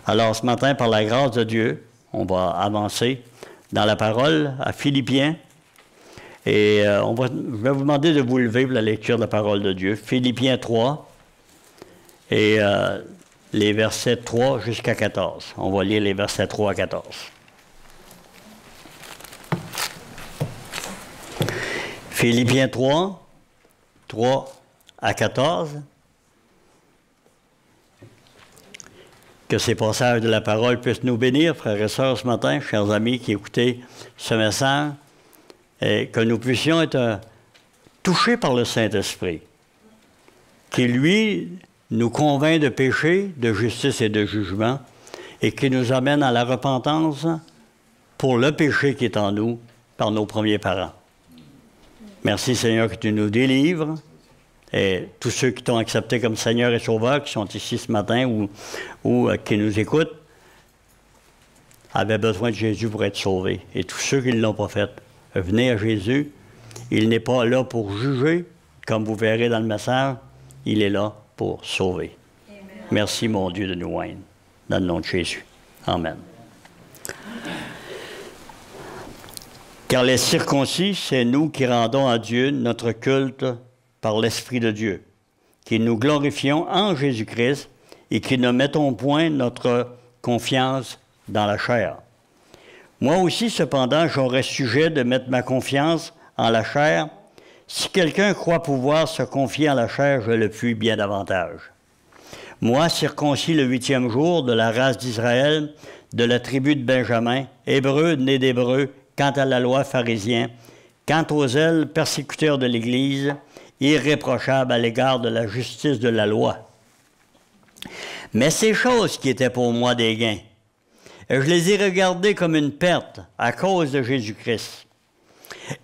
Alors ce matin, par la grâce de Dieu, on va avancer dans la parole à Philippiens. Et je vais vous demander de vous lever pour la lecture de la parole de Dieu. Philippiens 3 et les versets 3 jusqu'à 14. On va lire les versets 3 à 14. Philippiens 3, 3 à 14. Que ces passages de la parole puissent nous bénir, frères et sœurs, ce matin, chers amis qui écoutez ce message, et que nous puissions être touchés par le Saint-Esprit, qui, lui, nous convainc de péché, de justice et de jugement, et qui nous amène à la repentance pour le péché qui est en nous par nos premiers parents. Merci, Seigneur, que tu nous délivres. Et tous ceux qui t'ont accepté comme Seigneur et Sauveur, qui sont ici ce matin ou qui nous écoutent, avaient besoin de Jésus pour être sauvés. Et tous ceux qui ne l'ont pas fait, venez à Jésus. Il n'est pas là pour juger, comme vous verrez dans le message. Il est là pour sauver. Amen. Merci, mon Dieu, de nous oindre. Dans le nom de Jésus. Amen. Car les circoncis, c'est nous qui rendons à Dieu notre culte par l'Esprit de Dieu, qui nous glorifions en Jésus-Christ et qui ne mettons point notre confiance dans la chair. Moi aussi, cependant, j'aurais sujet de mettre ma confiance en la chair. Si quelqu'un croit pouvoir se confier en la chair, je le puis bien davantage. Moi, circoncis le 8e jour, de la race d'Israël, de la tribu de Benjamin, hébreu, né d'hébreu, quant à la loi pharisien, quant aux zèles persécuteurs de l'Église, irréprochable à l'égard de la justice de la loi. Mais ces choses qui étaient pour moi des gains, je les ai regardées comme une perte à cause de Jésus-Christ.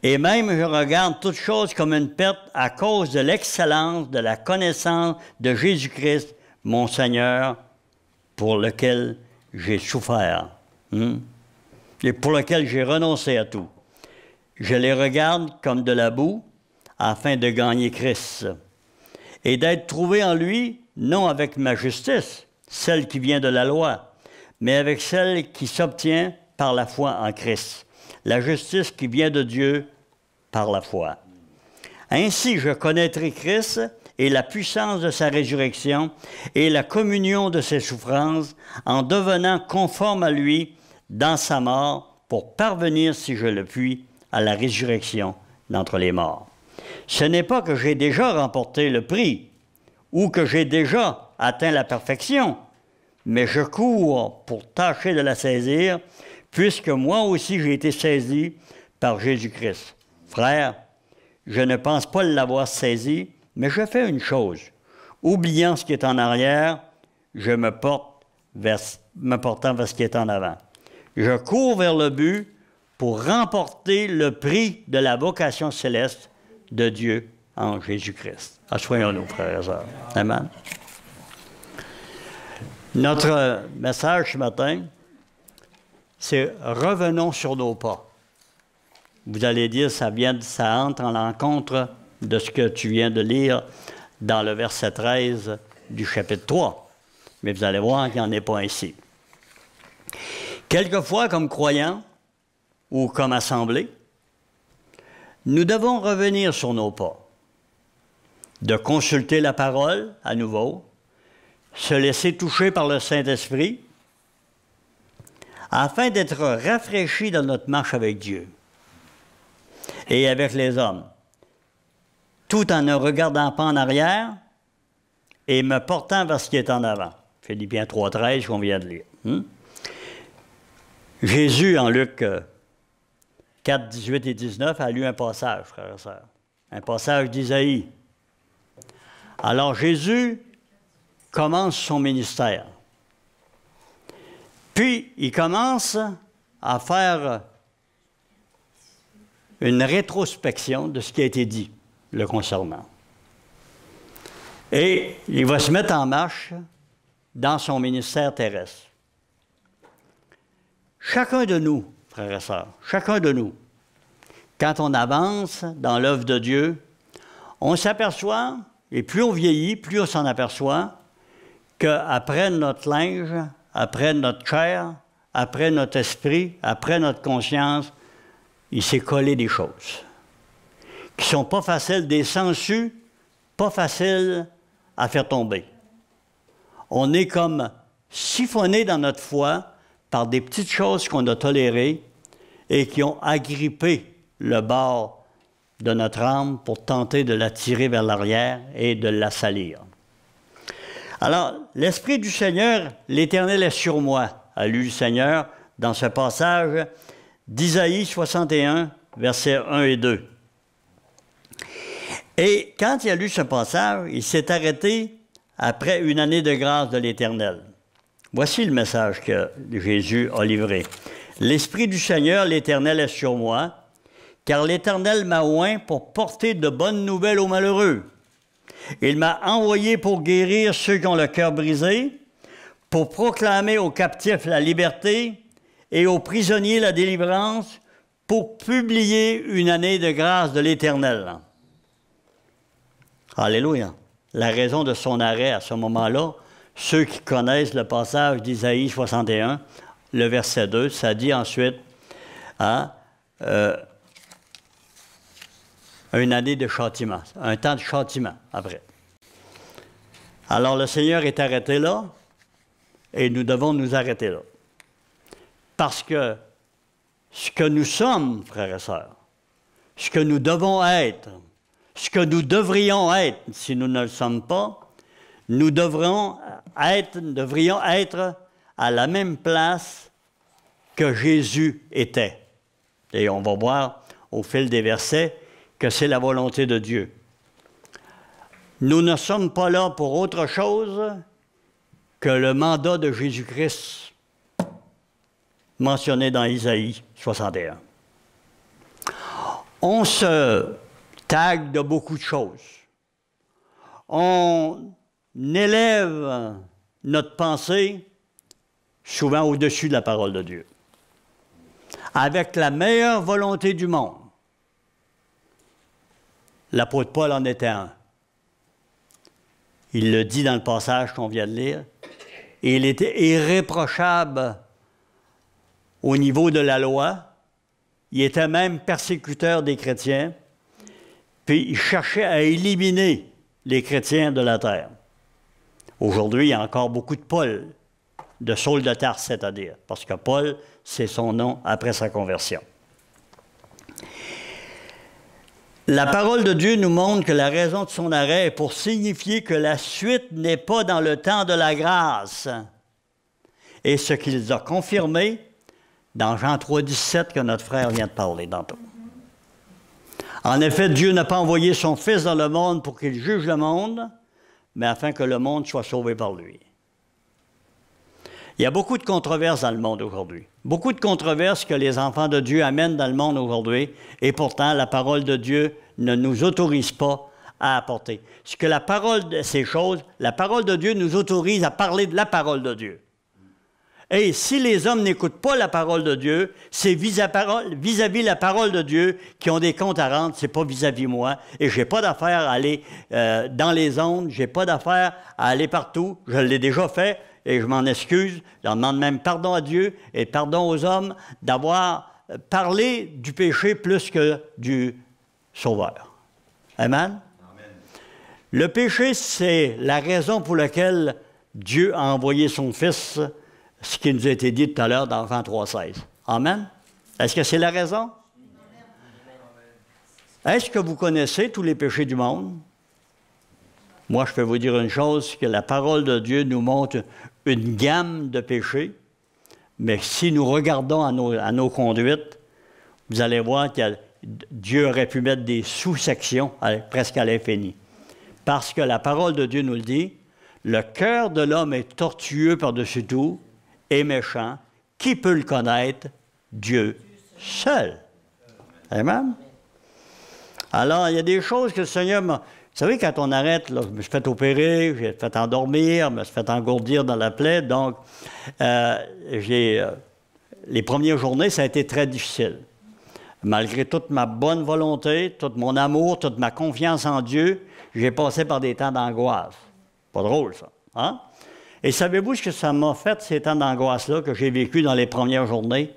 Et même je regarde toutes choses comme une perte à cause de l'excellence de la connaissance de Jésus-Christ, mon Seigneur, pour lequel j'ai souffert, et pour lequel j'ai renoncé à tout. Je les regarde comme de la boue, afin de gagner Christ, et d'être trouvé en lui, non avec ma justice, celle qui vient de la loi, mais avec celle qui s'obtient par la foi en Christ, la justice qui vient de Dieu par la foi. Ainsi, je connaîtrai Christ et la puissance de sa résurrection et la communion de ses souffrances, en devenant conforme à lui dans sa mort, pour parvenir, si je le puis, à la résurrection d'entre les morts. Ce n'est pas que j'ai déjà remporté le prix ou que j'ai déjà atteint la perfection, mais je cours pour tâcher de la saisir, puisque moi aussi j'ai été saisi par Jésus-Christ. Frère, je ne pense pas l'avoir saisi, mais je fais une chose. Oubliant ce qui est en arrière, je me portant vers ce qui est en avant. Je cours vers le but pour remporter le prix de la vocation céleste de Dieu en Jésus-Christ. Assoyons-nous, frères et sœurs. Amen. Notre message ce matin, c'est « Revenons sur nos pas ». Vous allez dire, ça entre en l'encontre de ce que tu viens de lire dans le verset 13 du chapitre 3. Mais vous allez voir qu'il n'y en est pas ainsi. Quelquefois, comme croyants ou comme assemblée, nous devons revenir sur nos pas, de consulter la parole à nouveau, se laisser toucher par le Saint-Esprit, afin d'être rafraîchis dans notre marche avec Dieu et avec les hommes, tout en ne regardant pas en arrière et me portant vers ce qui est en avant. Philippiens 3,13 qu'on vient de lire. Jésus, en Luc 4, 18 et 19, a lu un passage, frères et sœurs. Un passage d'Isaïe. Alors Jésus commence son ministère. Puis, il commence à faire une rétrospection de ce qui a été dit le concernant. Et il va se mettre en marche dans son ministère terrestre. Chacun de nous, frères et sœurs, chacun de nous, quand on avance dans l'œuvre de Dieu, on s'aperçoit, et plus on vieillit, plus on s'en aperçoit, qu'après notre linge, après notre chair, après notre esprit, après notre conscience, il s'est collé des choses qui ne sont pas faciles, des sangsues, pas faciles à faire tomber. On est comme siphonné dans notre foi par des petites choses qu'on a tolérées et qui ont agrippé le bord de notre âme pour tenter de la tirer vers l'arrière et de la salir. Alors, l'Esprit du Seigneur, l'Éternel est sur moi, a lu le Seigneur dans ce passage d'Isaïe 61, versets 1 et 2. Et quand il a lu ce passage, il s'est arrêté après une année de grâce de l'Éternel. Voici le message que Jésus a livré. « L'Esprit du Seigneur, l'Éternel, est sur moi, car l'Éternel m'a oint pour porter de bonnes nouvelles aux malheureux. Il m'a envoyé pour guérir ceux qui ont le cœur brisé, pour proclamer aux captifs la liberté et aux prisonniers la délivrance, pour publier une année de grâce de l'Éternel. » Alléluia. La raison de son arrêt à ce moment-là, ceux qui connaissent le passage d'Isaïe 61, le verset 2, ça dit ensuite, une année de châtiment, un temps de châtiment après. Alors le Seigneur est arrêté là, et nous devons nous arrêter là. Parce que ce que nous sommes, frères et sœurs, ce que nous devons être, ce que nous devrions être, si nous ne le sommes pas, nous devrions être à la même place que Jésus était. Et on va voir au fil des versets que c'est la volonté de Dieu. Nous ne sommes pas là pour autre chose que le mandat de Jésus-Christ mentionné dans Isaïe 61. On se tague de beaucoup de choses. On élève notre pensée souvent au-dessus de la parole de Dieu, avec la meilleure volonté du monde. L'apôtre Paul en était un. Il le dit dans le passage qu'on vient de lire. Et il était irréprochable au niveau de la loi. Il était même persécuteur des chrétiens. Puis il cherchait à éliminer les chrétiens de la terre. Aujourd'hui, il y a encore beaucoup de Paul, de Saul de Tarse, c'est-à-dire, parce que Paul, c'est son nom après sa conversion. La parole de Dieu nous montre que la raison de son arrêt est pour signifier que la suite n'est pas dans le temps de la grâce. Et ce qu'il a confirmé dans Jean 3, 17, que notre frère vient de parler tantôt. En effet, Dieu n'a pas envoyé son Fils dans le monde pour qu'il juge le monde, mais afin que le monde soit sauvé par lui. Il y a beaucoup de controverses dans le monde aujourd'hui. Beaucoup de controverses que les enfants de Dieu amènent dans le monde aujourd'hui, et pourtant la parole de Dieu ne nous autorise pas à apporter. Ce que la parole de ces choses, la parole de Dieu nous autorise à parler de la parole de Dieu. Et si les hommes n'écoutent pas la parole de Dieu, c'est vis-à-vis la parole de Dieu qui ont des comptes à rendre, c'est pas vis-à-vis moi. Et j'ai pas d'affaire à aller dans les ondes, j'ai pas d'affaire à aller partout. Je l'ai déjà fait et je m'en excuse. J'en demande même pardon à Dieu et pardon aux hommes d'avoir parlé du péché plus que du Sauveur. Amen? Amen. Le péché, c'est la raison pour laquelle Dieu a envoyé son Fils, ce qui nous a été dit tout à l'heure dans Jean 3,16. Amen? Est-ce que c'est la raison? Est-ce que vous connaissez tous les péchés du monde? Moi, je peux vous dire une chose, que la parole de Dieu nous montre une gamme de péchés, mais si nous regardons à nos conduites, vous allez voir que Dieu aurait pu mettre des sous-sections presque à l'infini. Parce que la parole de Dieu nous le dit, le cœur de l'homme est tortueux par-dessus tout, et méchant. Qui peut le connaître? Dieu seul. Amen? Alors, il y a des choses que le Seigneur m'a... Vous savez, quand on arrête, là, je me suis fait opérer, j'ai fait endormir, je me suis fait engourdir dans la plaie, donc les premières journées, ça a été très difficile. Malgré toute ma bonne volonté, tout mon amour, toute ma confiance en Dieu, j'ai passé par des temps d'angoisse. Pas drôle, ça. Hein? Et savez-vous ce que ça m'a fait, ces temps d'angoisse-là que j'ai vécu dans les premières journées?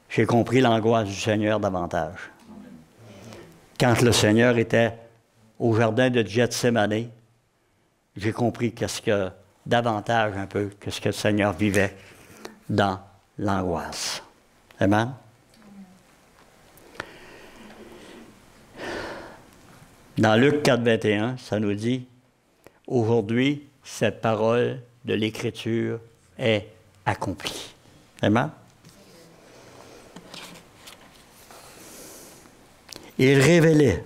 J'ai compris l'angoisse du Seigneur davantage. Quand le Seigneur était au jardin de Gethsémani, j'ai compris qu'est-ce que, davantage un peu, qu'est-ce que le Seigneur vivait dans l'angoisse. Amen? Dans Luc 4, 21, ça nous dit, « Aujourd'hui, cette parole de l'Écriture est accomplie. » Amen? Il révélait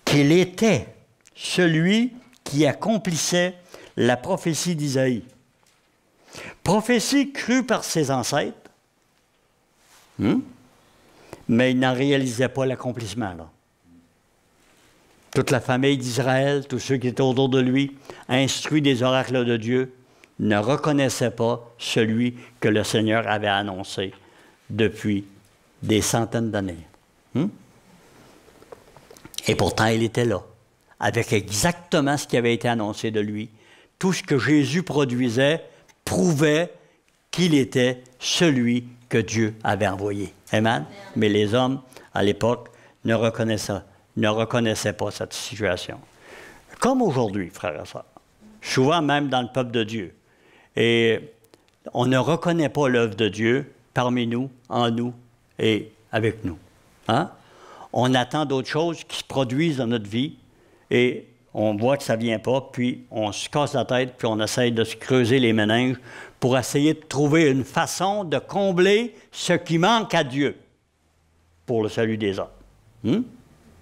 qu'il était celui qui accomplissait la prophétie d'Isaïe. Prophétie crue par ses ancêtres, mais il n'en réalisait pas l'accomplissement. Là. Toute la famille d'Israël, tous ceux qui étaient autour de lui, instruits des oracles de Dieu, ne reconnaissaient pas celui que le Seigneur avait annoncé depuis des centaines d'années. Et pourtant, il était là, avec exactement ce qui avait été annoncé de lui. Tout ce que Jésus produisait prouvait qu'il était celui que Dieu avait envoyé. Amen? Mais les hommes, à l'époque, ne reconnaissaient pas cette situation. Comme aujourd'hui, frères et sœurs. Souvent même dans le peuple de Dieu. Et on ne reconnaît pas l'œuvre de Dieu parmi nous, en nous et avec nous. Hein? On attend d'autres choses qui se produisent dans notre vie et on voit que ça ne vient pas, puis on se casse la tête, puis on essaye de se creuser les méninges pour essayer de trouver une façon de combler ce qui manque à Dieu pour le salut des hommes.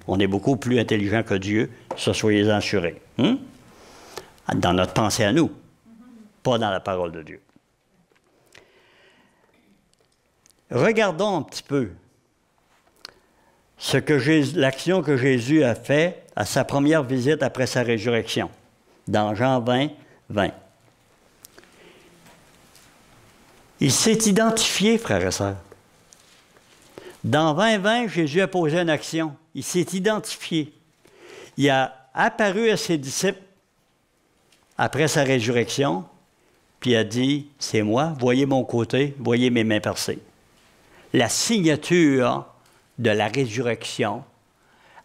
On est beaucoup plus intelligent que Dieu, ça soyez assurés. Dans notre pensée à nous, pas dans la parole de Dieu. Regardons un petit peu l'action que Jésus a faite à sa première visite après sa résurrection, dans Jean 20, 20. Il s'est identifié, frères et sœurs. Dans 20, 20, Jésus a posé une action. Il s'est identifié. Il a apparu à ses disciples après sa résurrection, puis il a dit, « C'est moi, voyez mon côté, voyez mes mains percées. » La signature de la résurrection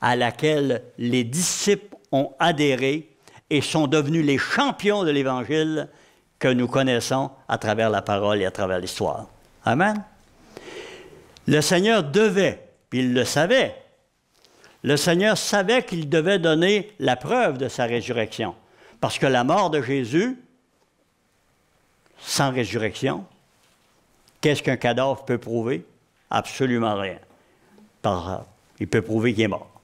à laquelle les disciples ont adhéré et sont devenus les champions de l'Évangile que nous connaissons à travers la parole et à travers l'histoire. Amen? Le Seigneur devait, puis il le savait, le Seigneur savait qu'il devait donner la preuve de sa résurrection. Parce que la mort de Jésus, sans résurrection, qu'est-ce qu'un cadavre peut prouver? Absolument rien. Il peut prouver qu'il est mort.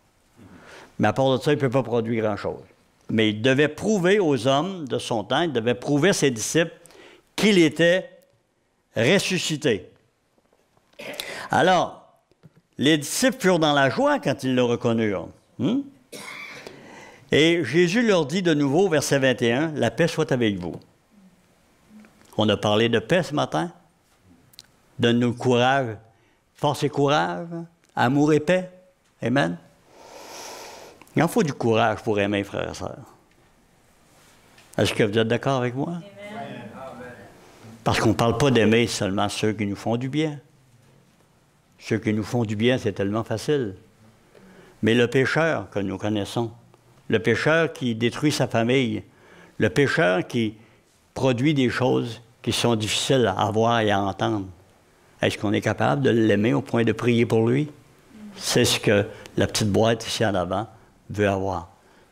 Mais à part de ça, il ne peut pas produire grand-chose. Mais il devait prouver aux hommes de son temps, il devait prouver à ses disciples qu'il était ressuscité. Alors, les disciples furent dans la joie quand ils le reconnurent. Et Jésus leur dit de nouveau, verset 21, « La paix soit avec vous. » On a parlé de paix ce matin. Donne-nous le courage, force et courage, amour et paix. Amen. Il en faut du courage pour aimer, frères et sœurs. Est-ce que vous êtes d'accord avec moi? Amen. Parce qu'on ne parle pas d'aimer seulement ceux qui nous font du bien. Ceux qui nous font du bien, c'est tellement facile. Mais le pécheur que nous connaissons, le pécheur qui détruit sa famille, le pécheur qui produit des choses qui sont difficiles à voir et à entendre, est-ce qu'on est capable de l'aimer au point de prier pour lui? C'est ce que la petite boîte ici en avant veut avoir.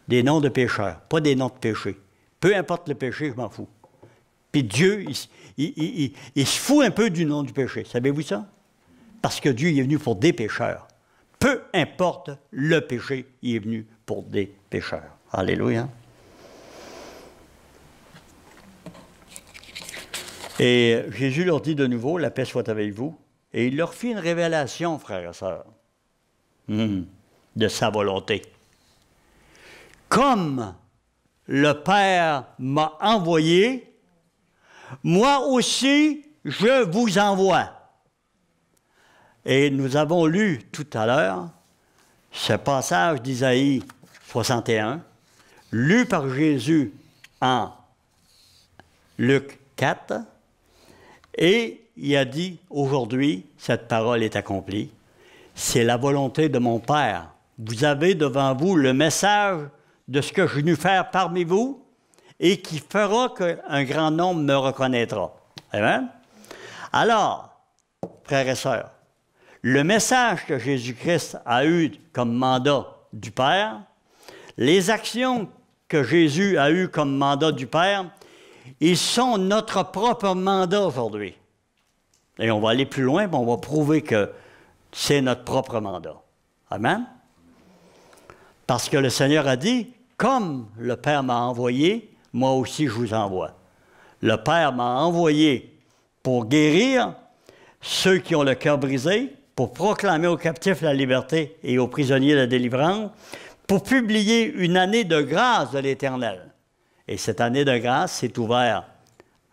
Des noms de pécheurs, pas des noms de péché. Peu importe le péché, je m'en fous. Puis Dieu, il se fout un peu du nom du péché. Savez-vous ça? Parce que Dieu est venu pour des pécheurs. Peu importe le péché, il est venu pour des pécheurs. Alléluia. Et Jésus leur dit de nouveau, « La paix soit avec vous. » Et il leur fit une révélation, frères et sœurs, de sa volonté. Comme le Père m'a envoyé, moi aussi, je vous envoie. Et nous avons lu tout à l'heure ce passage d'Isaïe 61, lu par Jésus en Luc 4. Et il a dit, aujourd'hui, cette parole est accomplie. C'est la volonté de mon Père. Vous avez devant vous le message de ce que je vais faire parmi vous et qui fera qu'un grand nombre me reconnaîtra. Amen? Alors, frères et sœurs, le message que Jésus-Christ a eu comme mandat du Père, les actions que Jésus a eues comme mandat du Père, ils sont notre propre mandat aujourd'hui. Et on va aller plus loin, mais on va prouver que c'est notre propre mandat. Amen? Parce que le Seigneur a dit, comme le Père m'a envoyé, moi aussi je vous envoie. Le Père m'a envoyé pour guérir ceux qui ont le cœur brisé, pour proclamer aux captifs la liberté et aux prisonniers la délivrance, pour publier une année de grâce de l'Éternel. Et cette année de grâce s'est ouverte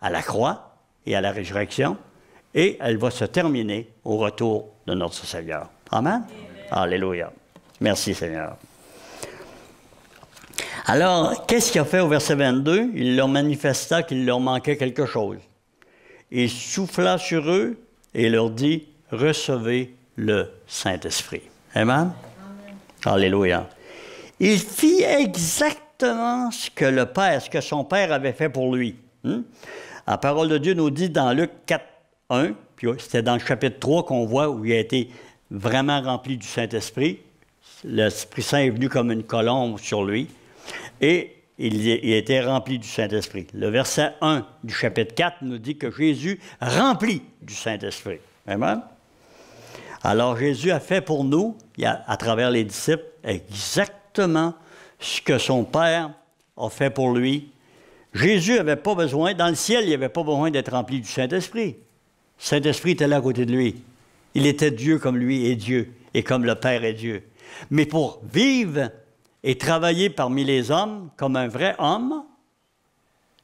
à la croix et à la résurrection, et elle va se terminer au retour de notre Seigneur. Amen? Alléluia. Merci Seigneur. Alors, qu'est-ce qu'il a fait au verset 22? Il leur manifesta qu'il leur manquait quelque chose. Il souffla sur eux et leur dit, recevez le Saint-Esprit. Amen? Alléluia. Il fit exactement ce que le Père, ce que son Père avait fait pour lui. La parole de Dieu nous dit dans Luc 4, 1, puis c'était dans le chapitre 3 qu'on voit où il a été vraiment rempli du Saint-Esprit. L'Esprit Saint est venu comme une colombe sur lui et il a été rempli du Saint-Esprit. Le verset 1 du chapitre 4 nous dit que Jésus remplit du Saint-Esprit. Amen? Alors Jésus a fait pour nous, à travers les disciples, exactement ce que son Père a fait pour lui. Jésus n'avait pas besoin, dans le ciel, il n'avait pas besoin d'être rempli du Saint-Esprit. Le Saint-Esprit était là à côté de lui. Il était Dieu comme lui est Dieu, et comme le Père est Dieu. Mais pour vivre et travailler parmi les hommes comme un vrai homme,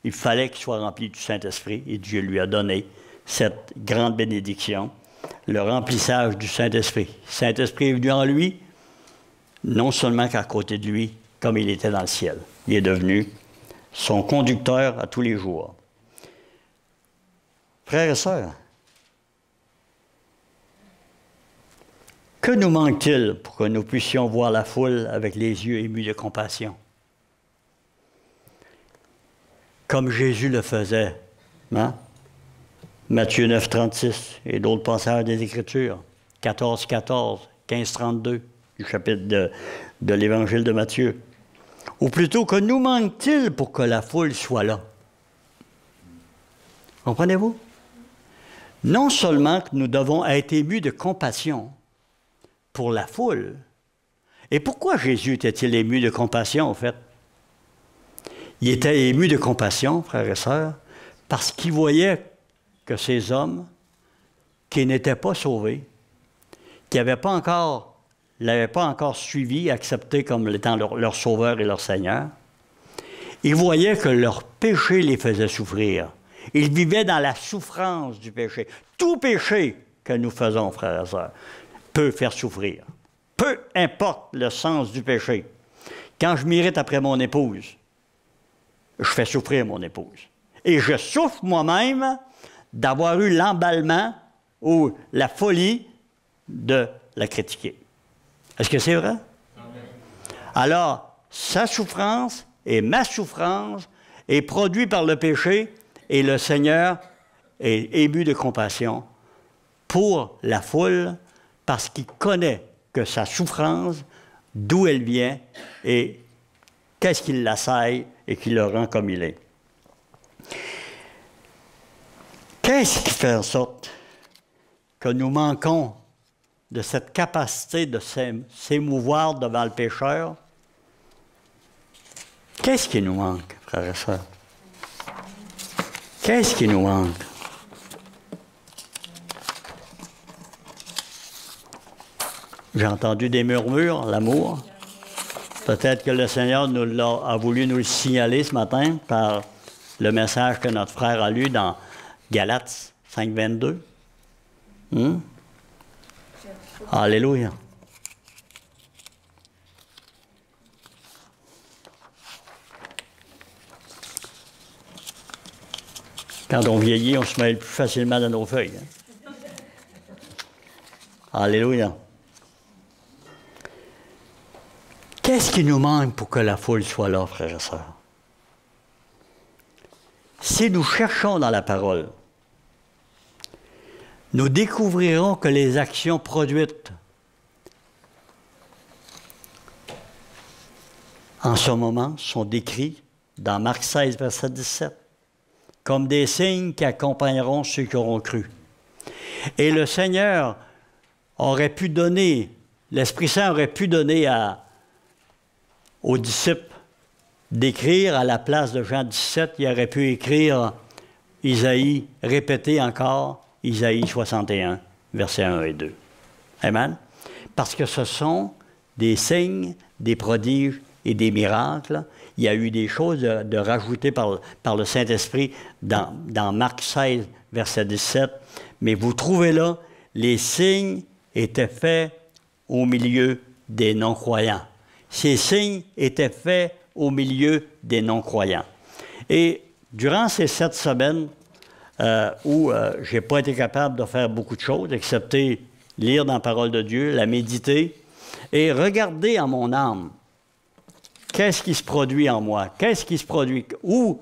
il fallait qu'il soit rempli du Saint-Esprit, et Dieu lui a donné cette grande bénédiction, le remplissage du Saint-Esprit. Le Saint-Esprit est venu en lui, non seulement qu'à côté de lui, comme il était dans le ciel. Il est devenu son conducteur à tous les jours. Frères et sœurs, que nous manque-t-il pour que nous puissions voir la foule avec les yeux émus de compassion? Comme Jésus le faisait, hein? Matthieu 9, 36 et d'autres passages des Écritures, 14, 14, 15, 32 du chapitre de l'Évangile de Matthieu. Ou plutôt, que nous manque-t-il pour que la foule soit là? Comprenez-vous? Non seulement que nous devons être émus de compassion pour la foule. Et pourquoi Jésus était-il ému de compassion, en fait? Il était ému de compassion, frères et sœurs, parce qu'il voyait que ces hommes qui n'étaient pas sauvés, qui l'avaient pas encore suivi, accepté comme étant leur sauveur et leur Seigneur, ils voyaient que leur péché les faisait souffrir. Ils vivaient dans la souffrance du péché. Tout péché que nous faisons, frères et sœurs, peut faire souffrir. Peu importe le sens du péché. Quand je m'irrite après mon épouse, je fais souffrir mon épouse. Et je souffre moi-même d'avoir eu l'emballement ou la folie de la critiquer. Est-ce que c'est vrai? Amen. Alors, sa souffrance et ma souffrance est produite par le péché et le Seigneur est ému de compassion pour la foule parce qu'il connaît que sa souffrance, d'où elle vient et qu'est-ce qui l'assaille et qui le rend comme il est. Qu'est-ce qui fait en sorte que nous manquons de cette capacité de s'émouvoir devant le pécheur? Qu'est-ce qui nous manque, frères et sœurs? Qu'est-ce qui nous manque? J'ai entendu des murmures, l'amour. Peut-être que le Seigneur a voulu nous le signaler ce matin par le message que notre frère a lu dans Galates 5, 22. Alléluia. Quand on vieillit, on se mêle plus facilement dans nos feuilles. Hein? Alléluia. Qu'est-ce qui nous manque pour que la foule soit là, frères et sœurs? Si nous cherchons dans la parole, nous découvrirons que les actions produites en ce moment sont décrites dans Marc 16, verset 17, comme des signes qui accompagneront ceux qui auront cru. Et le Seigneur aurait pu donner, l'Esprit Saint aurait pu donner aux disciples d'écrire à la place de Jean 17, il aurait pu écrire Isaïe, répéter encore Isaïe 61, versets 1 et 2. Amen? Parce que ce sont des signes, des prodiges et des miracles. Il y a eu des choses de rajouter par le Saint-Esprit dans Marc 16, verset 17. Mais vous trouvez là, les signes étaient faits au milieu des non-croyants. Ces signes étaient faits au milieu des non-croyants. Et durant ces 7 semaines où je n'ai pas été capable de faire beaucoup de choses, excepté lire dans la parole de Dieu, la méditer, et regarder en mon âme, qu'est-ce qui se produit en moi? Qu'est-ce qui se produit? Où?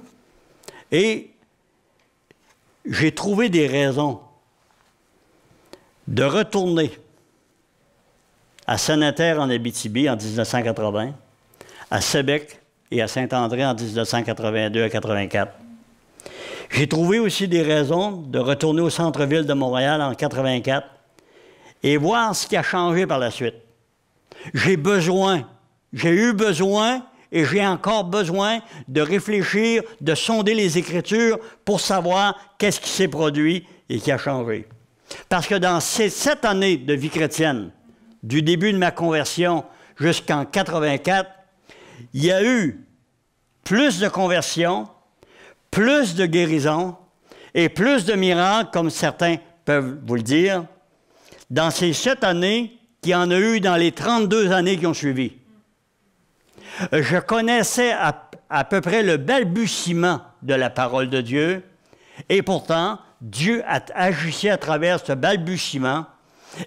Et j'ai trouvé des raisons de retourner à Saint-Nathaire en Abitibi en 1980, à Sébec et à Saint-André en 1982 à 84. J'ai trouvé aussi des raisons de retourner au centre-ville de Montréal en 84 et voir ce qui a changé par la suite. J'ai eu besoin et j'ai encore besoin de réfléchir, de sonder les Écritures pour savoir qu'est-ce qui s'est produit et qui a changé. Parce que dans ces 7 années de vie chrétienne, du début de ma conversion jusqu'en 84, il y a eu plus de conversions, plus de guérisons et plus de miracles, comme certains peuvent vous le dire, dans ces 7 années qu'il y en a eu dans les 32 années qui ont suivi. Je connaissais à peu près le balbutiement de la parole de Dieu, et pourtant, Dieu agissait à travers ce balbutiement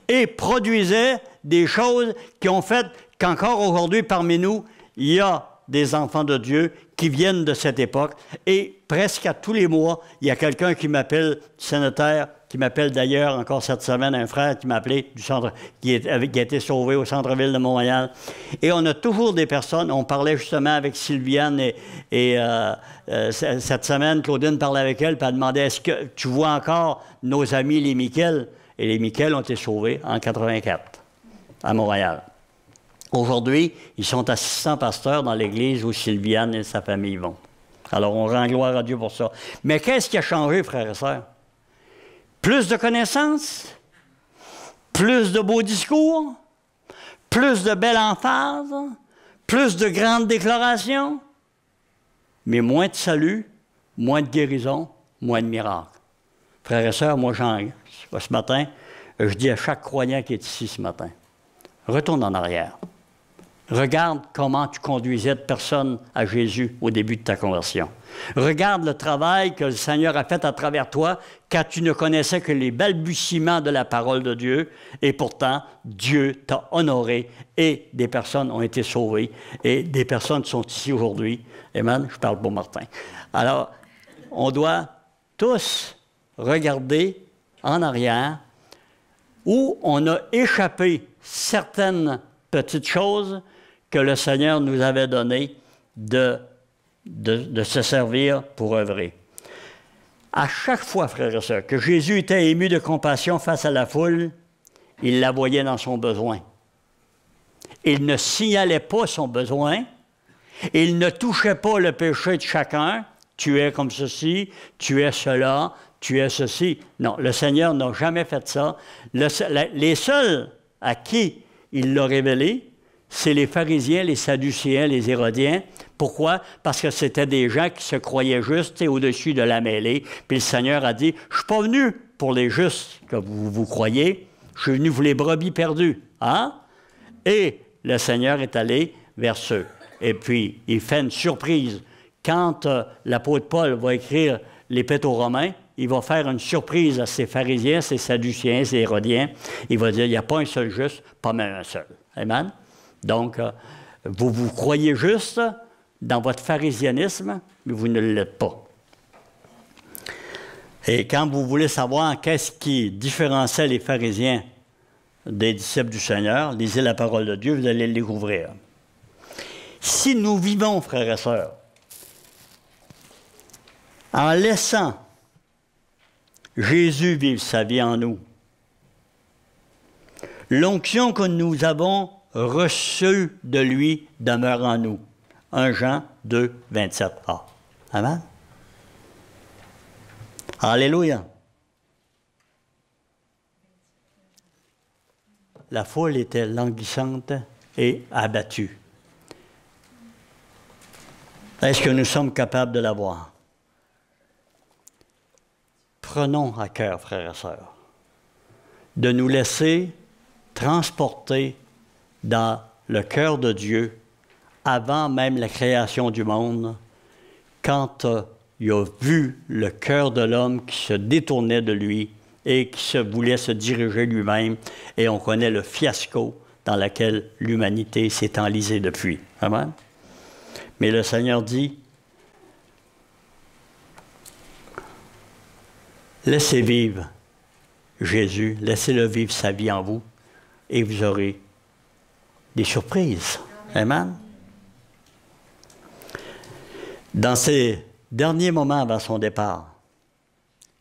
et produisait des choses qui ont fait qu'encore aujourd'hui, parmi nous, il y a des enfants de Dieu qui viennent de cette époque. Et presque à tous les mois, il y a quelqu'un qui m'appelle, sénateur, qui m'appelle d'ailleurs encore cette semaine, un frère qui m'a appelé du centre, qui a été sauvé au centre-ville de Montréal. Et on a toujours des personnes, on parlait justement avec Sylviane et cette semaine, Claudine parlait avec elle, puis elle demandait, est-ce que tu vois encore nos amis les Miquel? Et les Miquel ont été sauvés en 84 à Montréal. Aujourd'hui, ils sont assistants pasteurs dans l'église où Sylviane et sa famille vont. Alors, on rend gloire à Dieu pour ça. Mais qu'est-ce qui a changé, frères et sœurs? Plus de connaissances, plus de beaux discours, plus de belles emphases, plus de grandes déclarations, mais moins de salut, moins de guérison, moins de miracles. Frères et sœurs, moi, ce matin, je dis à chaque croyant qui est ici ce matin, retourne en arrière. Regarde comment tu conduisais de personnes à Jésus au début de ta conversion. Regarde le travail que le Seigneur a fait à travers toi quand tu ne connaissais que les balbutiements de la parole de Dieu et pourtant Dieu t'a honoré et des personnes ont été sauvées et des personnes sont ici aujourd'hui. Amen, je parle pour Martin. Alors, on doit tous regarder en arrière où on a échappé certaines petites choses que le Seigneur nous avait données de se servir pour œuvrer. À chaque fois, frères et sœurs, que Jésus était ému de compassion face à la foule, il la voyait dans son besoin. Il ne signalait pas son besoin, il ne touchait pas le péché de chacun. Tu es comme ceci, tu es cela, tu es ceci. Non, le Seigneur n'a jamais fait ça. Les seuls à qui il l'a révélé, c'est les pharisiens, les sadducéens, les hérodiens. Pourquoi? Parce que c'était des gens qui se croyaient justes et au-dessus de la mêlée. Puis le Seigneur a dit, « Je ne suis pas venu pour les justes que vous croyez, je suis venu pour les brebis perdues. Hein? » Et le Seigneur est allé vers ceux. Et puis, il fait une surprise. Quand l'apôtre Paul va écrire l'Épître aux Romains, il va faire une surprise à ces pharisiens, ces sadduciens, ces hérodiens. Il va dire, il n'y a pas un seul juste, pas même un seul. Amen? Donc, vous vous croyez juste dans votre pharisianisme, mais vous ne l'êtes pas. Et quand vous voulez savoir qu'est-ce qui différenciait les pharisiens des disciples du Seigneur, lisez la parole de Dieu, vous allez le découvrir. Si nous vivons, frères et sœurs, en laissant Jésus vivre sa vie en nous, l'onction que nous avons reçue de lui demeure en nous. 1 Jean 2, 27a. Amen? Alléluia! La foule était languissante et abattue. Est-ce que nous sommes capables de la voir? Prenons à cœur, frères et sœurs, de nous laisser transporter dans le cœur de Dieu avant même la création du monde, quand il a vu le cœur de l'homme qui se détournait de lui et qui voulait se diriger lui-même, et on connaît le fiasco dans lequel l'humanité s'est enlisée depuis. Amen? Mais le Seigneur dit, laissez vivre Jésus, laissez-le vivre sa vie en vous, et vous aurez des surprises. Amen? Dans ces derniers moments avant son départ,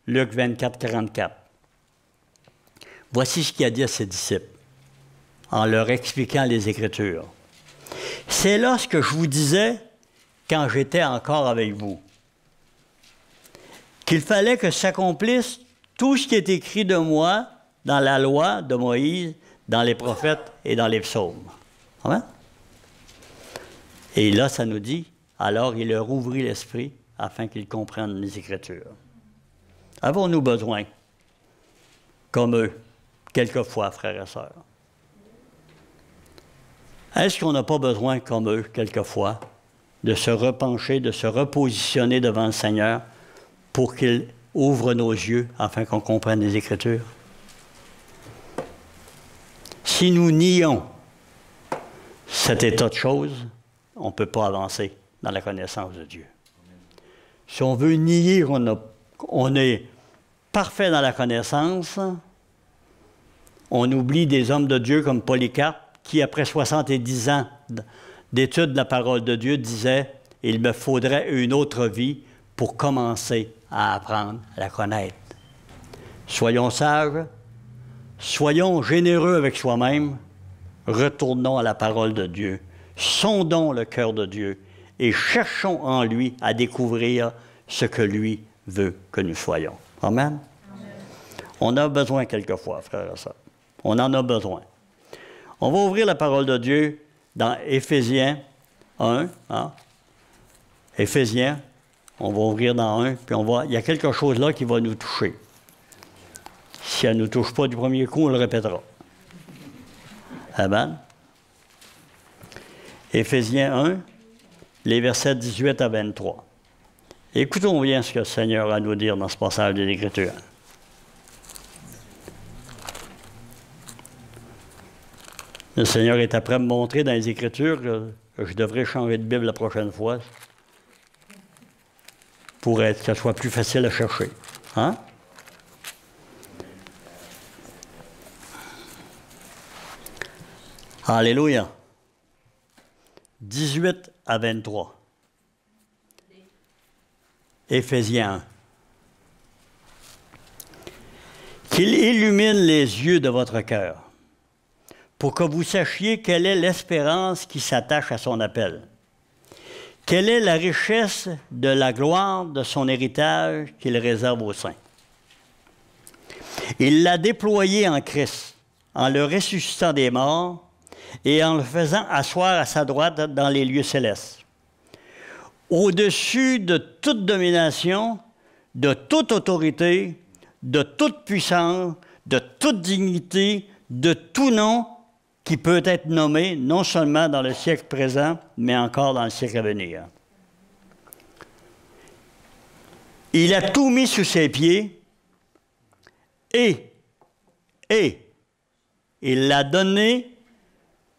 Luc 24, 44, voici ce qu'il a dit à ses disciples, en leur expliquant les Écritures. C'est là ce que je vous disais quand j'étais encore avec vous, qu'il fallait que s'accomplisse tout ce qui est écrit de moi dans la loi de Moïse, dans les prophètes et dans les psaumes. Amen? Et là, ça nous dit, alors il leur ouvrit l'esprit afin qu'ils comprennent les Écritures. Avons-nous besoin, comme eux, quelquefois, frères et sœurs? Est-ce qu'on n'a pas besoin, comme eux, quelquefois, de se repencher, de se repositionner devant le Seigneur pour qu'il ouvre nos yeux afin qu'on comprenne les Écritures? Si nous nions cet état de choses, on ne peut pas avancer dans la connaissance de Dieu. Si on veut nier qu'on est parfait dans la connaissance, on oublie des hommes de Dieu comme Polycarpe, qui, après 70 ans d'étude de la parole de Dieu, disait « Il me faudrait une autre vie pour commencer à apprendre à la connaître. » Soyons sages, soyons généreux avec soi-même, retournons à la parole de Dieu, sondons le cœur de Dieu et cherchons en lui à découvrir ce que lui veut que nous soyons. Amen? Amen. On a besoin quelquefois, frères et sœurs. On en a besoin. On va ouvrir la parole de Dieu dans Éphésiens 1. Hein? Éphésiens, on va ouvrir dans 1, puis il y a quelque chose là qui va nous toucher. Si elle ne nous touche pas du premier coup, on le répétera. Amen. Éphésiens 1, les versets 18 à 23. Écoutons bien ce que le Seigneur a à nous dire dans ce passage de l'Écriture. Le Seigneur est après me montrer dans les Écritures que je devrais changer de Bible la prochaine fois pour que ça soit plus facile à chercher. Hein? Alléluia. 18 à 23. Éphésiens 1. Qu'il illumine les yeux de votre cœur, pour que vous sachiez quelle est l'espérance qui s'attache à son appel. Quelle est la richesse de la gloire de son héritage qu'il réserve aux saints. Il l'a déployé en Christ, en le ressuscitant des morts et en le faisant asseoir à sa droite dans les lieux célestes. Au-dessus de toute domination, de toute autorité, de toute puissance, de toute dignité, de tout nom qui peut être nommé non seulement dans le siècle présent, mais encore dans le siècle à venir. Il a tout mis sous ses pieds et il l'a donné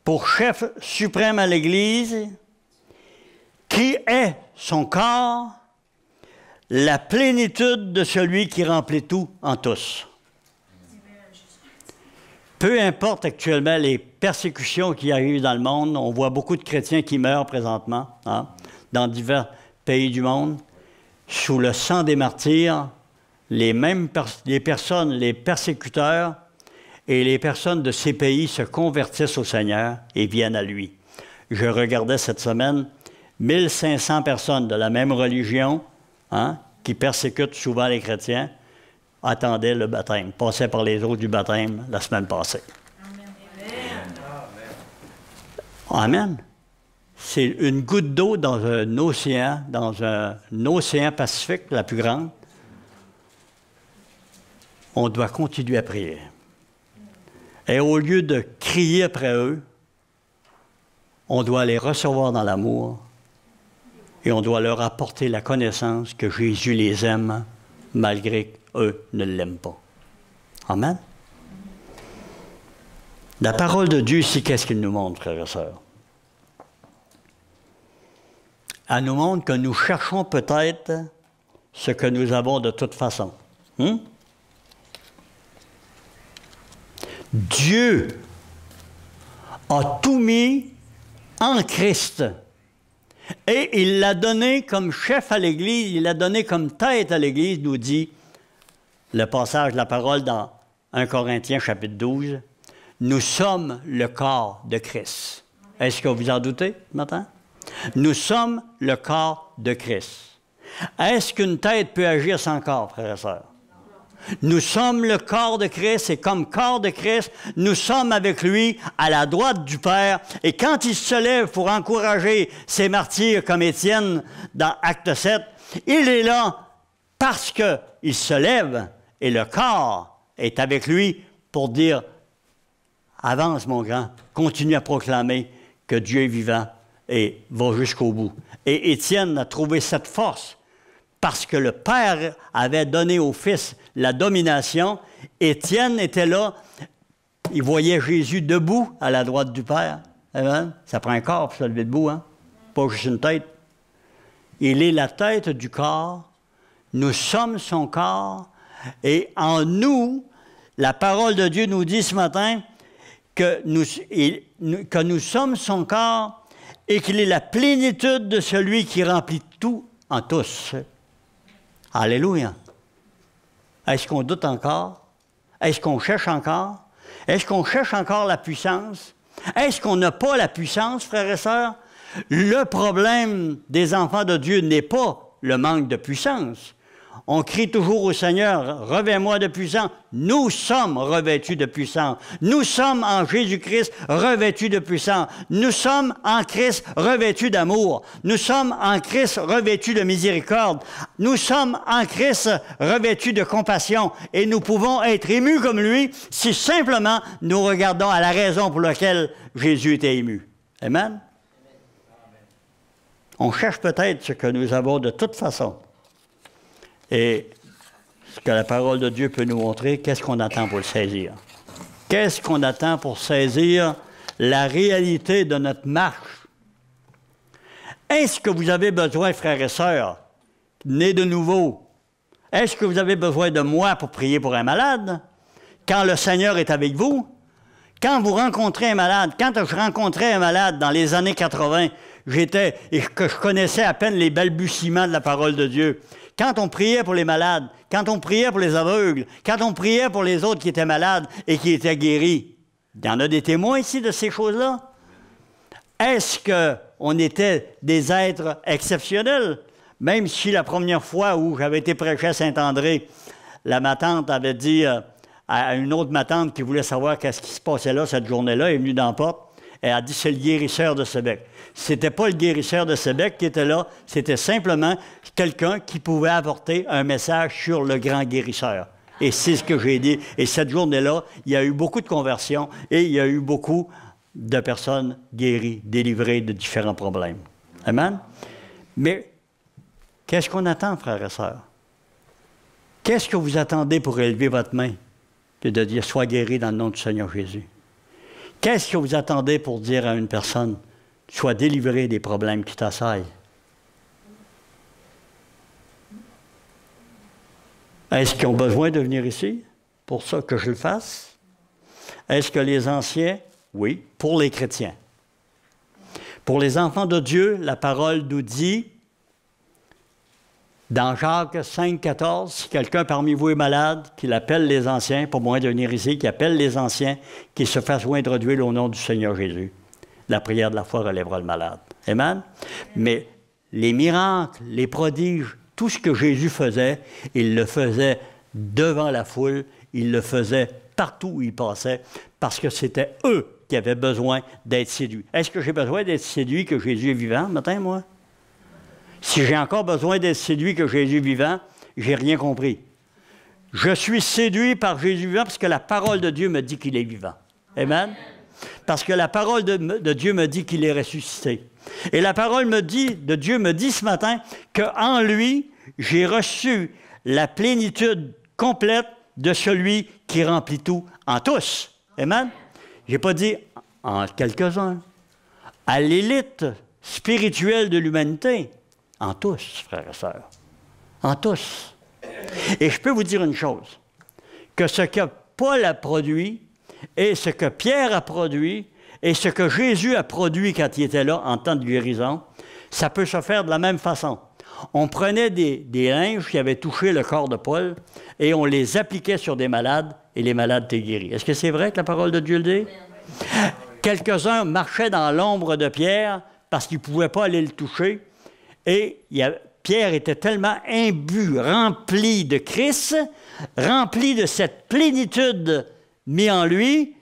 pour chef suprême à l'Église, qui est son corps, la plénitude de celui qui remplit tout en tous. Peu importe actuellement les persécutions qui arrivent dans le monde, on voit beaucoup de chrétiens qui meurent présentement, hein, dans divers pays du monde, sous le sang des martyrs, les personnes, les persécuteurs et les personnes de ces pays se convertissent au Seigneur et viennent à lui. Je regardais cette semaine 1500 personnes de la même religion, hein, qui persécutent souvent les chrétiens, attendaient le baptême, passaient par les eaux du baptême la semaine passée. Amen. Amen. C'est une goutte d'eau dans un océan Pacifique, la plus grande. On doit continuer à prier. Et au lieu de crier après eux, on doit les recevoir dans l'amour et on doit leur apporter la connaissance que Jésus les aime malgré qu'eux ne l'aiment pas. Amen. La parole de Dieu ici, qu'est-ce qu'il nous montre, frères et sœurs? Elle nous montre que nous cherchons peut-être ce que nous avons de toute façon. Dieu a tout mis en Christ. Et il l'a donné comme chef à l'Église, il l'a donné comme tête à l'Église, nous dit le passage de la parole dans 1 Corinthiens chapitre 12. Nous sommes le corps de Christ. Est-ce que vous en doutez ce matin? Nous sommes le corps de Christ. Est-ce qu'une tête peut agir sans corps, frères et sœurs? Nous sommes le corps de Christ et comme corps de Christ, nous sommes avec lui à la droite du Père. Et quand il se lève pour encourager ses martyrs comme Étienne dans Acte 7, il est là parce qu'il se lève et le corps est avec lui pour dire « Avance mon grand, continue à proclamer que Dieu est vivant et va jusqu'au bout. » Et Étienne a trouvé cette force parce que le Père avait donné au Fils la domination. Étienne était là, il voyait Jésus debout à la droite du Père. Amen. Ça prend un corps pour se lever debout, hein? Pas juste une tête. Il est la tête du corps, nous sommes son corps, et en nous, la parole de Dieu nous dit ce matin que nous sommes son corps et qu'il est la plénitude de celui qui remplit tout en tous. Alléluia. Est-ce qu'on doute encore? Est-ce qu'on cherche encore? Est-ce qu'on cherche encore la puissance? Est-ce qu'on n'a pas la puissance, frères et sœurs? Le problème des enfants de Dieu n'est pas le manque de puissance. On crie toujours au Seigneur, « Revêt-moi de puissance. » Nous sommes revêtus de puissance. Nous sommes en Jésus-Christ revêtus de puissance. Nous sommes en Christ revêtus d'amour. Nous sommes en Christ revêtus de miséricorde. Nous sommes en Christ revêtus de compassion. Et nous pouvons être émus comme lui si simplement nous regardons à la raison pour laquelle Jésus était ému. Amen? On cherche peut-être ce que nous avons de toute façon. Et ce que la parole de Dieu peut nous montrer, qu'est-ce qu'on attend pour le saisir? Qu'est-ce qu'on attend pour saisir la réalité de notre marche? Est-ce que vous avez besoin, frères et sœurs, nés de nouveau? Est-ce que vous avez besoin de moi pour prier pour un malade? Quand le Seigneur est avec vous? Quand vous rencontrez un malade, quand je rencontrais un malade dans les années 80, et que je connaissais à peine les balbutiements de la parole de Dieu, quand on priait pour les malades, quand on priait pour les aveugles, quand on priait pour les autres qui étaient malades et qui étaient guéris, il y en a des témoins ici de ces choses-là? Est-ce qu'on était des êtres exceptionnels? Même si la première fois où j'avais été prêché à Saint-André, ma tante avait dit à une autre ma tante qui voulait savoir qu'est-ce qui se passait là cette journée-là, elle est venue dans la porte, et elle a dit, c'est le guérisseur de Sébec. C'était pas le guérisseur de Sébec qui était là, c'était simplement quelqu'un qui pouvait apporter un message sur le grand guérisseur. Et c'est ce que j'ai dit. Et cette journée-là, il y a eu beaucoup de conversions et il y a eu beaucoup de personnes guéries, délivrées de différents problèmes. Amen? Mais qu'est-ce qu'on attend, frères et sœurs? Qu'est-ce que vous attendez pour élever votre main que de dire « Sois guéri dans le nom du Seigneur Jésus ». Qu'est-ce que vous attendez pour dire à une personne « Sois délivré des problèmes qui t'assaillent ». Est-ce qu'ils ont besoin de venir ici pour ça que je le fasse? Est-ce que les anciens? Oui, pour les chrétiens. Pour les enfants de Dieu, la parole nous dit, dans Jacques 5, 14, si quelqu'un parmi vous est malade, qu'il appelle les anciens, pour moins de venir ici, qu'il appelle les anciens, qu'il se fasse joindre d'huile au nom du Seigneur Jésus. La prière de la foi relèvera le malade. Amen? Mais les miracles, les prodiges, tout ce que Jésus faisait, il le faisait devant la foule, il le faisait partout où il passait, parce que c'était eux qui avaient besoin d'être séduits. Est-ce que j'ai besoin d'être séduit que Jésus est vivant, matin, moi? Si j'ai encore besoin d'être séduit que Jésus est vivant, j'ai rien compris. Je suis séduit par Jésus vivant parce que la parole de Dieu me dit qu'il est vivant. Amen? Parce que la parole de Dieu me dit qu'il est ressuscité. Et la parole de Dieu me dit ce matin qu'en lui, j'ai reçu la plénitude complète de celui qui remplit tout en tous. Amen? Je n'ai pas dit en quelques-uns. À l'élite spirituelle de l'humanité. En tous, frères et sœurs. En tous. Et je peux vous dire une chose. Que ce que Paul a produit et ce que Pierre a produit et ce que Jésus a produit quand il était là en temps de guérison, ça peut se faire de la même façon. On prenait des linges qui avaient touché le corps de Paul et on les appliquait sur des malades et les malades étaient guéris. Est-ce que c'est vrai que la parole de Dieu le dit? Quelques-uns marchaient dans l'ombre de Pierre parce qu'ils ne pouvaient pas aller le toucher et Pierre était tellement imbu, rempli de Christ, rempli de cette plénitude mise en lui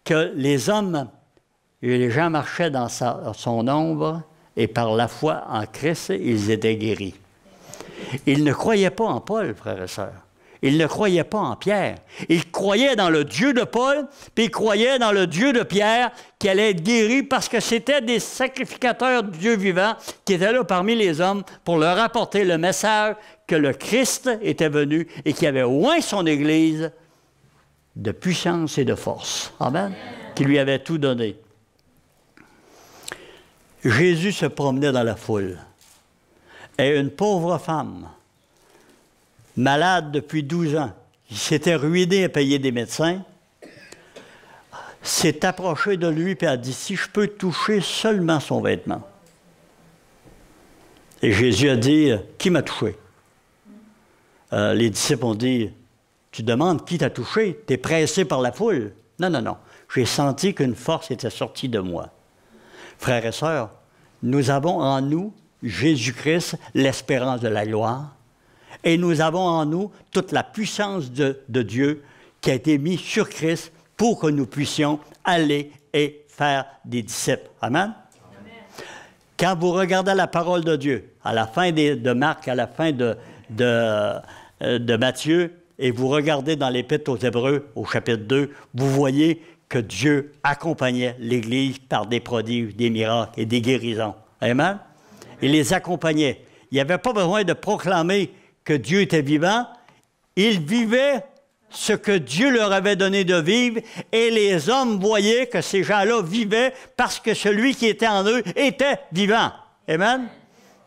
que les hommes et les gens marchaient dans son ombre et par la foi en Christ, ils étaient guéris. Ils ne croyaient pas en Paul, frères et sœurs. Ils ne croyaient pas en Pierre. Ils croyaient dans le Dieu de Paul, puis ils croyaient dans le Dieu de Pierre qui allait être guéri parce que c'était des sacrificateurs du Dieu vivant qui étaient là parmi les hommes pour leur apporter le message que le Christ était venu et qui avait oint son Église de puissance et de force. Amen? Qui lui avait tout donné. Jésus se promenait dans la foule. Et une pauvre femme, malade depuis 12 ans, qui s'était ruinée à payer des médecins, s'est approchée de lui et a dit, si je peux toucher seulement son vêtement. Et Jésus a dit, qui m'a touché? Les disciples ont dit, tu demandes qui t'a touché? Tu es pressé par la foule. Non, non, non. J'ai senti qu'une force était sortie de moi. Frères et sœurs, nous avons en nous Jésus-Christ, l'espérance de la gloire, et nous avons en nous toute la puissance de Dieu qui a été mise sur Christ pour que nous puissions aller et faire des disciples. Amen? Amen. Quand vous regardez la parole de Dieu, à la fin de Marc, à la fin de Matthieu, et vous regardez dans l'Épître aux Hébreux, au chapitre 2, vous voyez que Dieu accompagnait l'Église par des prodiges, des miracles et des guérisons. Amen? Il les accompagnait. Il n'y avait pas besoin de proclamer que Dieu était vivant. Ils vivaient ce que Dieu leur avait donné de vivre et les hommes voyaient que ces gens-là vivaient parce que celui qui était en eux était vivant. Amen?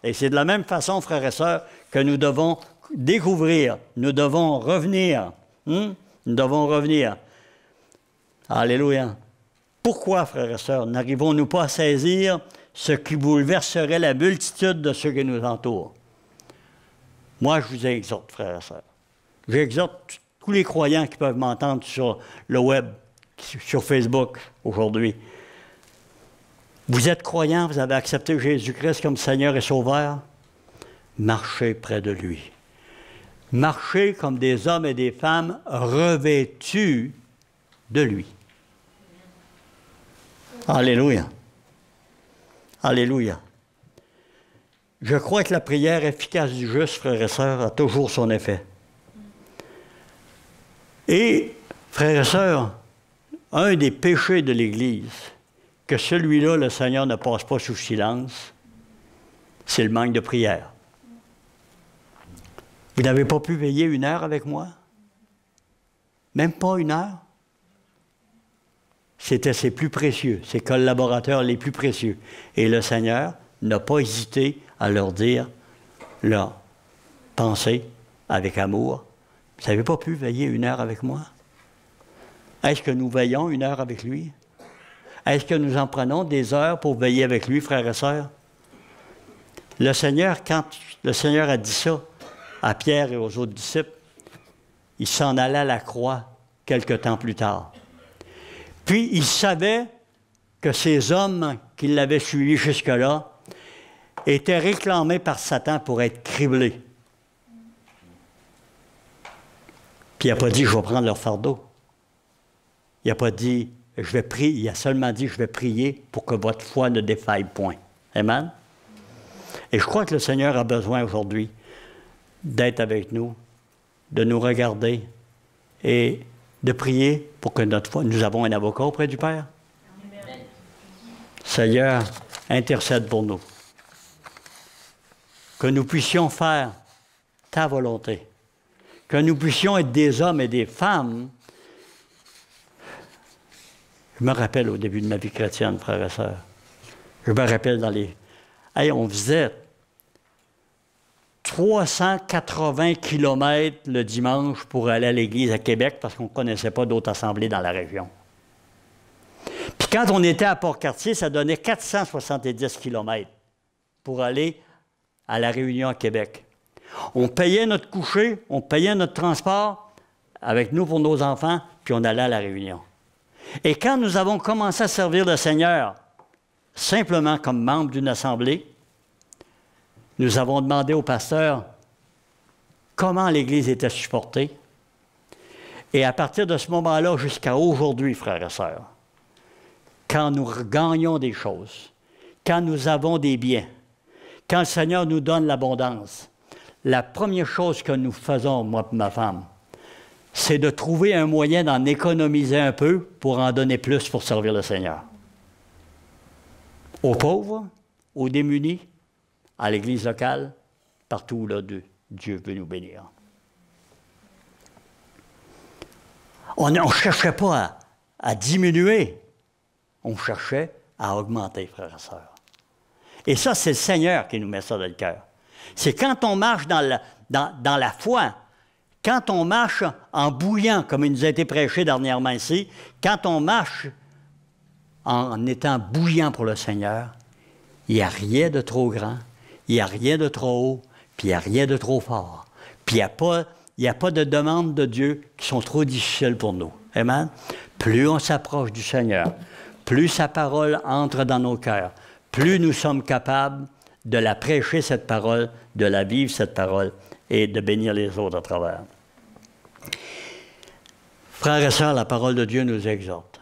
Et c'est de la même façon, frères et sœurs, que nous devons découvrir, nous devons revenir. Nous devons revenir. Alléluia. Pourquoi, frères et sœurs, n'arrivons-nous pas à saisir ce qui bouleverserait la multitude de ceux qui nous entourent? Moi, je vous exhorte, frères et sœurs. J'exhorte tous les croyants qui peuvent m'entendre sur le web, sur Facebook aujourd'hui. Vous êtes croyants, vous avez accepté Jésus-Christ comme Seigneur et Sauveur, marchez près de lui. Marchez comme des hommes et des femmes revêtus de lui. Alléluia. Alléluia. Je crois que la prière efficace du juste, frères et sœurs, a toujours son effet. Et, frères et sœurs, un des péchés de l'Église, que celui-là, le Seigneur ne passe pas sous silence, c'est le manque de prière. Vous n'avez pas pu veiller 1 heure avec moi? Même pas 1 heure? C'était ses plus précieux, ses collaborateurs les plus précieux. Et le Seigneur n'a pas hésité à leur dire leur pensée avec amour. Vous n'avez pas pu veiller 1 heure avec moi? Est-ce que nous veillons 1 heure avec lui? Est-ce que nous en prenons des heures pour veiller avec lui, frères et sœurs? Le Seigneur, quand le Seigneur a dit ça à Pierre et aux autres disciples, il s'en allait à la croix quelque temps plus tard. Puis, il savait que ces hommes qui l'avaient suivi jusque-là étaient réclamés par Satan pour être criblés. Puis, il n'a pas dit, je vais prendre leur fardeau. Il n'a pas dit, je vais prier. Il a seulement dit, je vais prier pour que votre foi ne défaille point. Amen? Et je crois que le Seigneur a besoin aujourd'hui d'être avec nous, de nous regarder et de prier pour que notre foi... Nous avons un avocat auprès du Père. Amen. Seigneur, intercède pour nous. Que nous puissions faire ta volonté. Que nous puissions être des hommes et des femmes. Je me rappelle au début de ma vie chrétienne, frères et sœurs. Je me rappelle dans les... Hey, on faisait 380 km le dimanche pour aller à l'église à Québec parce qu'on ne connaissait pas d'autres assemblées dans la région. Puis quand on était à Port-Cartier, ça donnait 470 km pour aller à la réunion à Québec. On payait notre coucher, on payait notre transport avec nous pour nos enfants, puis on allait à la réunion. Et quand nous avons commencé à servir le Seigneur, simplement comme membre d'une assemblée, nous avons demandé au pasteur comment l'Église était supportée. Et à partir de ce moment-là, jusqu'à aujourd'hui, frères et sœurs, quand nous gagnons des choses, quand nous avons des biens, quand le Seigneur nous donne l'abondance, la première chose que nous faisons, moi et ma femme, c'est de trouver un moyen d'en économiser un peu pour en donner plus pour servir le Seigneur. Aux pauvres, aux démunis, à l'Église locale, partout où là, Dieu veut nous bénir. On ne cherchait pas à diminuer, on cherchait à augmenter, frères et sœurs. Et ça, c'est le Seigneur qui nous met ça dans le cœur. C'est quand on marche dans la foi, quand on marche en bouillant, comme il nous a été prêché dernièrement ici, quand on marche en étant bouillant pour le Seigneur, il n'y a rien de trop grand, il n'y a rien de trop haut, puis il n'y a rien de trop fort. Puis il n'y a pas de demandes de Dieu qui sont trop difficiles pour nous. Amen? Plus on s'approche du Seigneur, plus sa parole entre dans nos cœurs, plus nous sommes capables de la prêcher, cette parole, de la vivre, cette parole, et de bénir les autres à travers. Frères et sœurs, la parole de Dieu nous exhorte.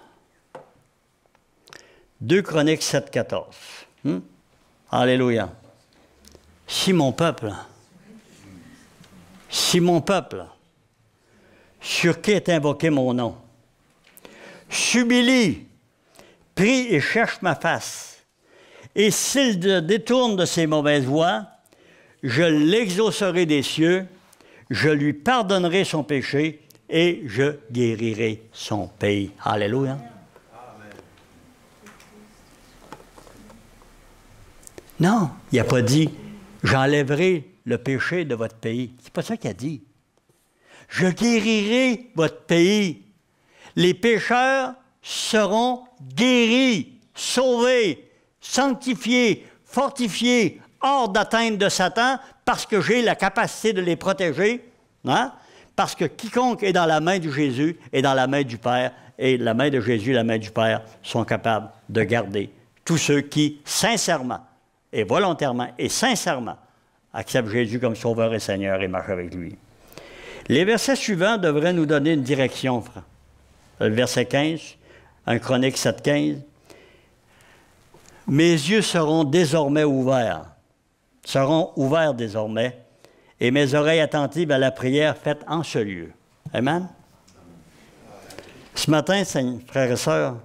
2 Chroniques 7, 14. Alléluia. Si mon peuple, sur qui est invoqué mon nom, s'humilie, prie et cherche ma face, et s'il détourne de ses mauvaises voies, je l'exaucerai des cieux, je lui pardonnerai son péché et je guérirai son pays. Alléluia. Non, il n'a pas dit « J'enlèverai le péché de votre pays ». C'est pas ça qu'il a dit. « Je guérirai votre pays. Les pécheurs seront guéris, sauvés, sanctifiés, fortifiés, hors d'atteinte de Satan, parce que j'ai la capacité de les protéger, hein? Parce que quiconque est dans la main de Jésus est dans la main du Père, et la main de Jésus et la main du Père sont capables de garder tous ceux qui, sincèrement, et volontairement et sincèrement acceptent Jésus comme Sauveur et Seigneur et marchent avec lui. Les versets suivants devraient nous donner une direction, frère. Le verset 15, 1 Chronique 7, 15. « Mes yeux seront désormais ouverts, désormais, et mes oreilles attentives à la prière faite en ce lieu. » Amen? Ce matin, frères et sœurs,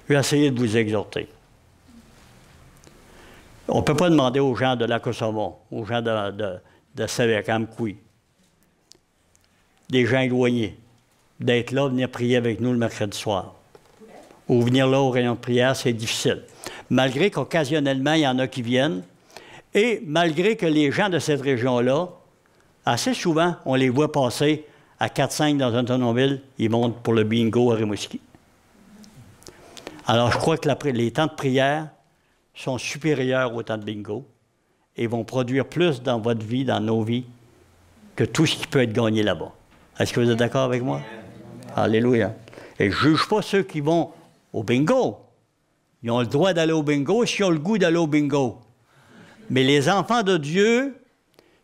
je vais essayer de vous exhorter. On ne peut pas demander aux gens de Lac-aux-Saumons, aux gens de Savacam-Couy, des gens éloignés, d'être là, venir prier avec nous le mercredi soir. Ou venir là au rayon de prière, c'est difficile. Malgré qu'occasionnellement, il y en a qui viennent, et malgré que les gens de cette région-là, assez souvent, on les voit passer à 4-5 dans un automobile, ils montent pour le bingo à Rimouski. Alors, je crois que les temps de prière sont supérieurs au temps de bingo et vont produire plus dans votre vie, dans nos vies, que tout ce qui peut être gagné là-bas. Est-ce que vous êtes d'accord avec moi? Alléluia. Et je ne juge pas ceux qui vont au bingo. Ils ont le droit d'aller au bingo s'ils ont le goût d'aller au bingo. Mais les enfants de Dieu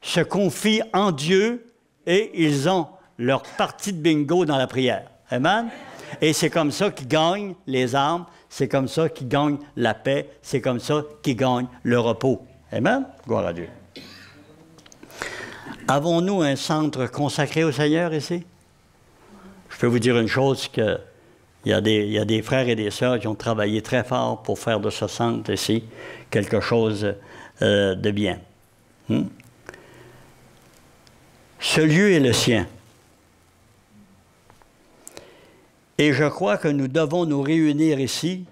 se confient en Dieu et ils ont leur partie de bingo dans la prière. Amen? Et c'est comme ça qu'ils gagnent les âmes, c'est comme ça qu'ils gagnent la paix, c'est comme ça qu'ils gagnent le repos. Amen? Gloire à Dieu. Avons-nous un centre consacré au Seigneur ici? Je peux vous dire une chose, qu'il y a des frères et des sœurs qui ont travaillé très fort pour faire de ce centre ici quelque chose de bien. Ce lieu est le sien. Et je crois que nous devons nous réunir ici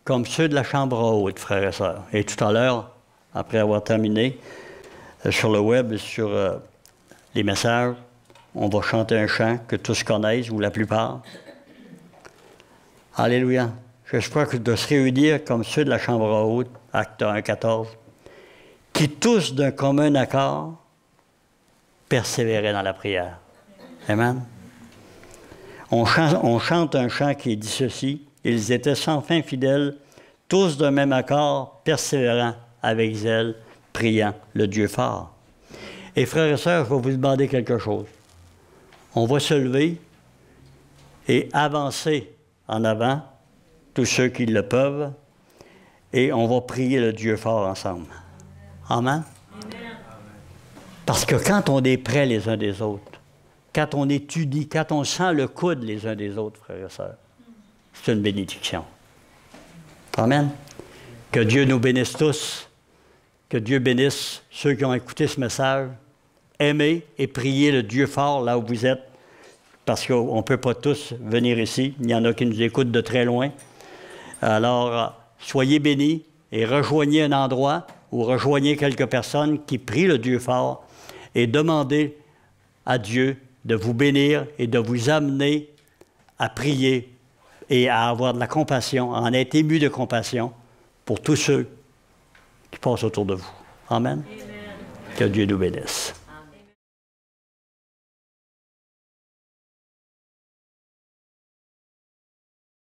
comme ceux de la chambre haute, frères et sœurs. Et tout à l'heure, après avoir terminé sur le web et sur les messages, on va chanter un chant que tous connaissent, ou la plupart. Alléluia. Je crois que de se réunir comme ceux de la chambre haute, acte 1, 14, qui tous d'un commun accord persévéraient dans la prière. Amen. On chante un chant qui dit ceci. Ils étaient sans fin fidèles, tous d'un même accord, persévérants avec zèle, priant le Dieu fort. Et frères et sœurs, je vais vous demander quelque chose. On va se lever et avancer en avant, tous ceux qui le peuvent, et on va prier le Dieu fort ensemble. Amen? Parce que quand on est près les uns des autres, quand on est unis, quand on sent le coude les uns des autres, frères et sœurs, c'est une bénédiction. Amen? Que Dieu nous bénisse tous, que Dieu bénisse ceux qui ont écouté ce message. Aimez et priez le Dieu fort là où vous êtes, parce qu'on ne peut pas tous venir ici. Il y en a qui nous écoutent de très loin. Alors, soyez bénis et rejoignez un endroit ou rejoignez quelques personnes qui prient le Dieu fort et demandez à Dieu de vous bénir et de vous amener à prier et à avoir de la compassion, à en être ému de compassion pour tous ceux qui passent autour de vous. Amen. Amen. Que Dieu nous bénisse.